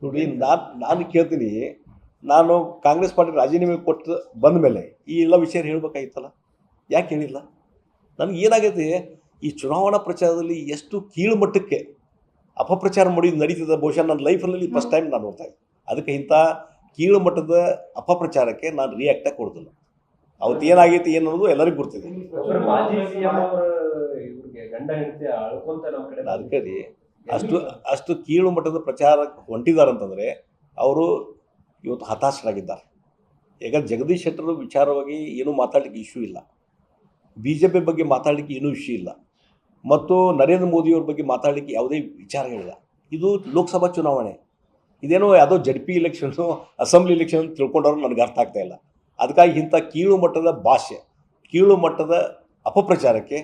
ನೋಡಿ, ನಾನು ಕೇಳ್ತೀನಿ, ನಾನು ಕಾಂಗ್ರೆಸ್ ಪಾರ್ಟಿ ರಾಜೀನಾಮೆ ಕೊಟ್ಟು ಬಂದ ಮೇಲೆ ಈ ಎಲ್ಲ ವಿಷಯ ಹೇಳ್ಬೇಕಾಗಿತ್ತಲ್ಲ, ಯಾಕೆ ಹೇಳಿಲ್ಲ? ನನಗೆ ಏನಾಗೈತೆ, ಈ ಚುನಾವಣಾ ಪ್ರಚಾರದಲ್ಲಿ ಎಷ್ಟು ಕೀಳು ಮಟ್ಟಕ್ಕೆ ಅಪಪ್ರಚಾರ ಮಾಡಿ ನಡೀತದೆ. ಬಹುಶಃ ನನ್ನ ಲೈಫಲ್ಲಿ ಫಸ್ಟ್ ಟೈಮ್ ನಾನು ನೋಡ್ತಾ ಇದ್ದೆ. ಅದಕ್ಕೆ ಇಂಥ ಕೀಳು ಮಟ್ಟದ ಅಪಪ್ರಚಾರಕ್ಕೆ ನಾನು ರಿಯಾಕ್ಟಾಗಿ ಕೊಡೋದಿಲ್ಲ. ಅವತ್ತು ಏನಾಗೈತಿ ಏನು ಅನ್ನೋದು ಎಲ್ಲರಿಗೂ ಗೊತ್ತಿದೆ. ಅದಕ್ಕೆ ರೀ ಅಷ್ಟು ಕೀಳು ಮಟ್ಟದ ಪ್ರಚಾರಕ್ಕೆ ಹೊಂಟಿದಾರಂತಂದರೆ ಅವರು ಇವತ್ತು ಹತಾಶರಾಗಿದ್ದಾರೆ. ಈಗ ಜಗದೀಶ್ ಶೆಟ್ಟರ್ ವಿಚಾರವಾಗಿ ಏನೂ ಮಾತಾಡಲಿಕ್ಕೆ ಇಶ್ಯೂ ಇಲ್ಲ, BJP ಬಗ್ಗೆ ಮಾತಾಡಲಿಕ್ಕೆ ಏನೂ ಇಶ್ಯೂ ಇಲ್ಲ, ಮತ್ತು ನರೇಂದ್ರ ಮೋದಿಯವ್ರ ಬಗ್ಗೆ ಮಾತಾಡಲಿಕ್ಕೆ ಯಾವುದೇ ವಿಚಾರಗಳಿಲ್ಲ. ಇದು ಲೋಕಸಭಾ ಚುನಾವಣೆ, ಇದೇನೋ ಯಾವುದೋ JP ಇಲೆಕ್ಷನ್ನು, ಅಸೆಂಬ್ಲಿ ಇಲೆಕ್ಷನ್ ತಿಳ್ಕೊಂಡವ್ರು ನನಗೆ ಅರ್ಥ ಆಗ್ತಾ ಇಲ್ಲ. ಅದಕ್ಕಾಗಿ ಇಂಥ ಕೀಳು ಮಟ್ಟದ ಭಾಷೆ, ಕೀಳು ಮಟ್ಟದ ಅಪಪ್ರಚಾರಕ್ಕೆ,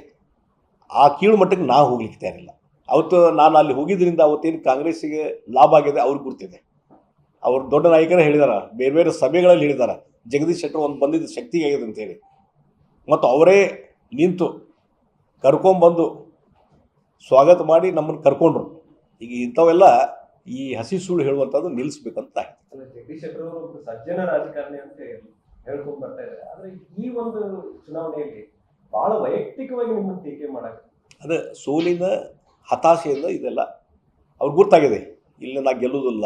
ಆ ಕೀಳು ಮಟ್ಟಕ್ಕೆ ನಾವು ಹೋಗ್ಲಿಕ್ಕೆ ತಯಾರಿಲ್ಲ. ಅವತ್ತು ನಾನು ಅಲ್ಲಿ ಹೋಗಿದ್ದರಿಂದ ಅವತ್ತೇನು ಕಾಂಗ್ರೆಸ್ಸಿಗೆ ಲಾಭ ಆಗಿದೆ ಅವ್ರಿಗೆ ಗುರ್ತಿದೆ. ಅವರು ದೊಡ್ಡ ನಾಯಕರೇ ಹೇಳಿದಾರೆ, ಬೇರೆ ಬೇರೆ ಸಭೆಗಳಲ್ಲಿ ಹೇಳಿದ್ದಾರೆ, ಜಗದೀಶ್ ಶೆಟ್ಟರ್ ಒಂದು ಬಂದಿದ್ದ ಶಕ್ತಿಗೆ ಆಗಿದೆ ಅಂತೇಳಿ. ಮತ್ತು ಅವರೇ ನಿಂತು ಕರ್ಕೊಂಬಂದು ಸ್ವಾಗತ ಮಾಡಿ ನಮ್ಮನ್ನು ಕರ್ಕೊಂಡ್ರು. ಈಗ ಇಂಥವೆಲ್ಲ ಈ ಹಸಿ ಸುಳ್ಳು ಹೇಳುವಂಥದ್ದು ನಿಲ್ಲಿಸ್ಬೇಕಂತ. ಜಗದೀಶ್ ಶೆಟ್ಟರ್ ಅವರು ಸಜ್ಜನ ರಾಜಕಾರಣಿ ಅಂತ ಹೇಳ್ಕೊಂಡು ಬರ್ತಾ ಇದ್ದಾರೆ. ಆದರೆ ಈ ಒಂದು ಚುನಾವಣೆಯಲ್ಲಿ ಬಹಳ ವೈಯಕ್ತಿಕವಾಗಿ ನಿಮ್ಮನ್ನು ಟೀಕೆ ಮಾಡಕ್ಕೆ, ಅದೇ ಸೋಲಿನ ಹತಾಶೆಯಿಂದ ಇದೆಲ್ಲ ಅವ್ರಿಗೆ ಗೊತ್ತಾಗಿದೆ. ಇಲ್ಲಿ ನಾ ಗೆಲ್ಲುವುದಿಲ್ಲ,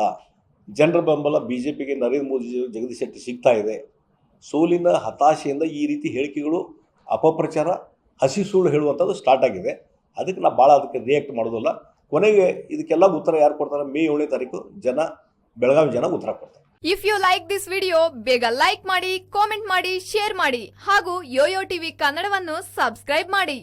ಜನರ ಬೆಂಬಲ BJPಗೆ ನರೇಂದ್ರ ಮೋದಿ ಜಗದೀಶ್ ಶೆಟ್ಟರ್ ಸಿಗ್ತಾ ಇದೆ. ಸೋಲಿನ ಹತಾಶೆಯಿಂದ ಈ ರೀತಿ ಹೇಳಿಕೆಗಳು, ಅಪಪ್ರಚಾರ, ಹಸಿ ಸುಳ್ಳು ಹೇಳುವಂಥದ್ದು ಸ್ಟಾರ್ಟ್ ಆಗಿದೆ. ಅದಕ್ಕೆ ನಾನು ಭಾಳ ಅದಕ್ಕೆ ರಿಯಾಕ್ಟ್ ಮಾಡೋದಿಲ್ಲ. ಕೊನೆಗೆ ಇದಕ್ಕೆಲ್ಲ ಉತ್ತರ ಯಾರು ಕೊಡ್ತಾರೆ? ಮೇ 7ನೇ ತಾರೀಕು ಬೆಳಗಾವಿ ಜನ ಉತ್ತರ ಕೊಡ್ತಾರೆ. If you like this video, ಬೇಗ ಲೈಕ್ ಮಾಡಿ, ಕಾಮೆಂಟ್ ಮಾಡಿ, ಶೇರ್ ಮಾಡಿ ಹಾಗೂ ಯೋಯೋ ಟಿವಿ ಕನ್ನಡವನ್ನು ಸಬ್ಸ್ಕ್ರೈಬ್ ಮಾಡಿ.